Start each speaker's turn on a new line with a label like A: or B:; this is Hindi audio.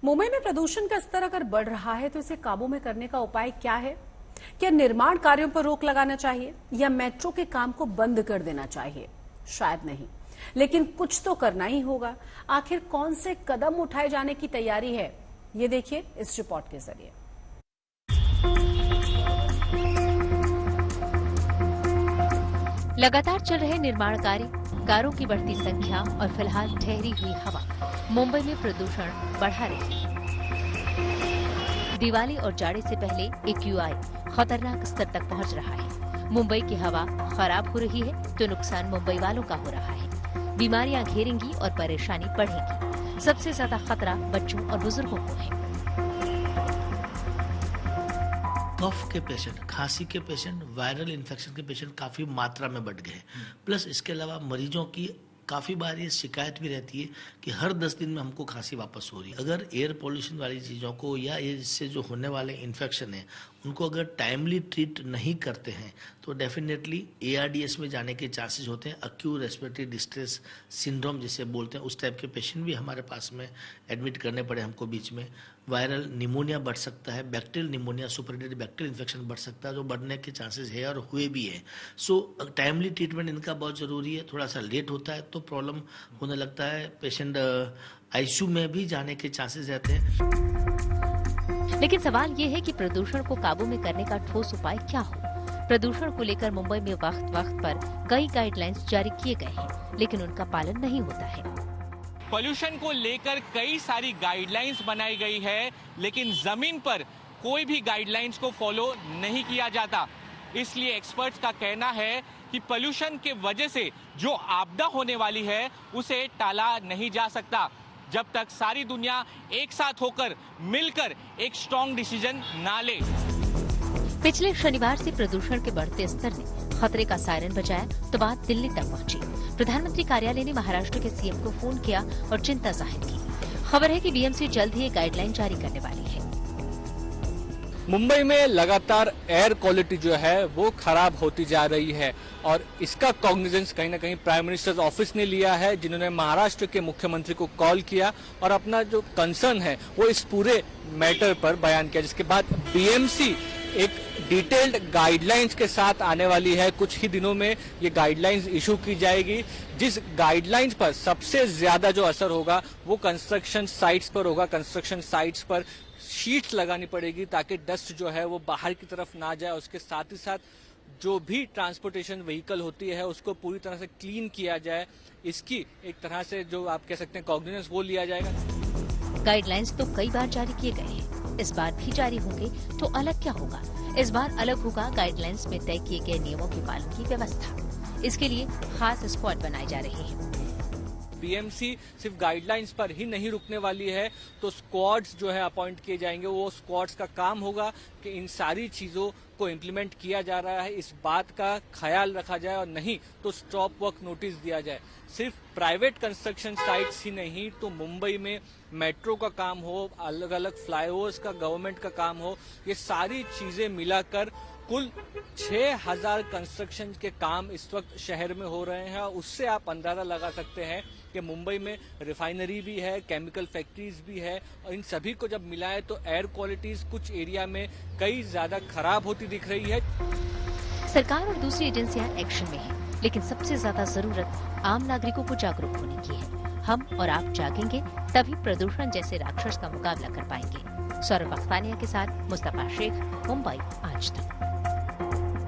A: मुंबई में प्रदूषण का स्तर अगर बढ़ रहा है तो इसे काबू में करने का उपाय क्या है? क्या निर्माण कार्यों पर रोक लगाना चाहिए या मेट्रो के काम को बंद कर देना चाहिए? शायद नहीं, लेकिन कुछ तो करना ही होगा। आखिर कौन से कदम उठाए जाने की तैयारी है, ये देखिए इस रिपोर्ट के जरिए।
B: लगातार चल रहे निर्माण कार्य, कारों की बढ़ती संख्या और फिलहाल ठहरी हुई हवा मुंबई में प्रदूषण बढ़ा रही है। दिवाली और जाड़े से पहले AQI खतरनाक स्तर तक पहुंच रहा है। मुंबई की हवा खराब हो रही है तो नुकसान मुंबई वालों का हो रहा है। बीमारियां घेरेंगी और परेशानी बढ़ेगी। सबसे ज्यादा खतरा बच्चों और बुजुर्गों को है।
C: कफ के पेशेंट, खांसी के पेशेंट, वायरल इन्फेक्शन के पेशेंट काफ़ी मात्रा में बढ़ गए। प्लस इसके अलावा मरीजों की काफ़ी बार ये शिकायत भी रहती है कि हर 10 दिन में हमको खांसी वापस हो रही है। अगर एयर पोल्यूशन वाली चीज़ों को या ये इससे जो होने वाले इन्फेक्शन है उनको अगर टाइमली ट्रीट नहीं करते हैं तो डेफिनेटली ARDS में जाने के चांसेस होते हैं। एक्यूट रेस्पिरेटरी डिस्ट्रेस सिंड्रोम जिसे बोलते हैं, उस टाइप के पेशेंट भी हमारे पास में एडमिट करने पड़े हमको बीच में। वायरल निमोनिया बढ़ सकता है, बैक्टीरियल निमोनिया, सुपरहेटेड बैक्टीरियल इन्फेक्शन बढ़ सकता है, जो बढ़ने के चांसेस है और हुए भी है। सो टाइमली ट्रीटमेंट इनका बहुत ज़रूरी है। थोड़ा सा लेट होता है तो प्रॉब्लम होने लगता है, पेशेंट ICU में भी जाने के चांसेस रहते हैं।
B: लेकिन सवाल ये है कि प्रदूषण को काबू में करने का ठोस उपाय क्या हो। प्रदूषण को लेकर मुंबई में वक्त वक्त पर कई गाइडलाइंस जारी किए गए हैं, लेकिन उनका पालन नहीं होता है।
D: पोल्यूशन को लेकर कई सारी गाइडलाइंस बनाई गई है, लेकिन जमीन पर कोई भी गाइडलाइंस को फॉलो नहीं किया जाता। इसलिए एक्सपर्ट्स का कहना है कि पोल्यूशन के वजह से जो आपदा होने वाली है उसे टाला नहीं जा सकता जब तक सारी दुनिया एक साथ होकर मिलकर एक स्ट्रॉन्ग डिसीजन ना ले।
B: पिछले शनिवार से प्रदूषण के बढ़ते स्तर ने खतरे का सायरन बजाया तो बात दिल्ली तक पहुंची। प्रधानमंत्री कार्यालय ने महाराष्ट्र के CM को फोन किया और चिंता जाहिर की। खबर है कि BMC जल्द ही एक गाइडलाइन जारी करने वाली है।
E: मुंबई में लगातार एयर क्वालिटी जो है वो खराब होती जा रही है और इसका कॉग्निजेंस कहीं ना कहीं प्राइम मिनिस्टर्स ऑफिस ने लिया है, जिन्होंने महाराष्ट्र के मुख्यमंत्री को कॉल किया और अपना जो कंसर्न है वो इस पूरे मैटर पर बयान किया, जिसके बाद BMC एक डिटेल्ड गाइडलाइंस के साथ आने वाली है। कुछ ही दिनों में ये गाइडलाइंस इशू की जाएगी, जिस गाइडलाइंस पर सबसे ज्यादा जो असर होगा वो कंस्ट्रक्शन साइट्स पर होगा। कंस्ट्रक्शन साइट्स पर शीट्स लगानी पड़ेगी ताकि डस्ट जो है वो बाहर की तरफ ना जाए। उसके साथ ही साथ जो भी ट्रांसपोर्टेशन व्हीकल होती है उसको पूरी तरह से क्लीन किया जाए। इसकी एक तरह से जो आप कह सकते हैं कॉग्निजेंस वो लिया जाएगा।
B: गाइडलाइंस तो कई बार जारी किए गए हैं, इस बार भी जारी होंगे तो अलग क्या होगा? इस बार अलग होगा गाइडलाइंस में तय किए गए नियमों के पालन की व्यवस्था। इसके लिए खास स्क्वाड बनाए जा रहे हैं।
E: BMC सिर्फ गाइडलाइंस पर ही नहीं रुकने वाली है, तो स्क्वाड्स जो है अपॉइंट किए जाएंगे। वो स्क्वाड्स का काम होगा कि इन सारी चीजों को इम्प्लीमेंट किया जा रहा है, इस बात का ख्याल रखा जाए और नहीं तो स्टॉप वर्क नोटिस दिया जाए। सिर्फ प्राइवेट कंस्ट्रक्शन साइट्स ही नहीं तो मुंबई में मेट्रो का काम हो, अलग अलग फ्लाईओवर्स का गवर्नमेंट का काम हो, ये सारी चीजें मिलाकर कुल 6000 कंस्ट्रक्शन के काम इस वक्त शहर में हो रहे हैं। उससे आप अंदाजा लगा सकते हैं कि मुंबई में रिफाइनरी भी है, केमिकल फैक्ट्रीज भी है और इन सभी को जब मिलाए तो एयर क्वालिटीज कुछ एरिया में कई ज्यादा खराब होती दिख रही है।
B: सरकार और दूसरी एजेंसियां एक्शन में हैं, लेकिन सबसे ज्यादा जरूरत आम नागरिकों को जागरूक होने की है। हम और आप जागेंगे तभी प्रदूषण जैसे राक्षस का मुकाबला कर पाएंगे। सौरभ अख्तानिया के साथ मुस्तफा शेख, मुंबई आज तक।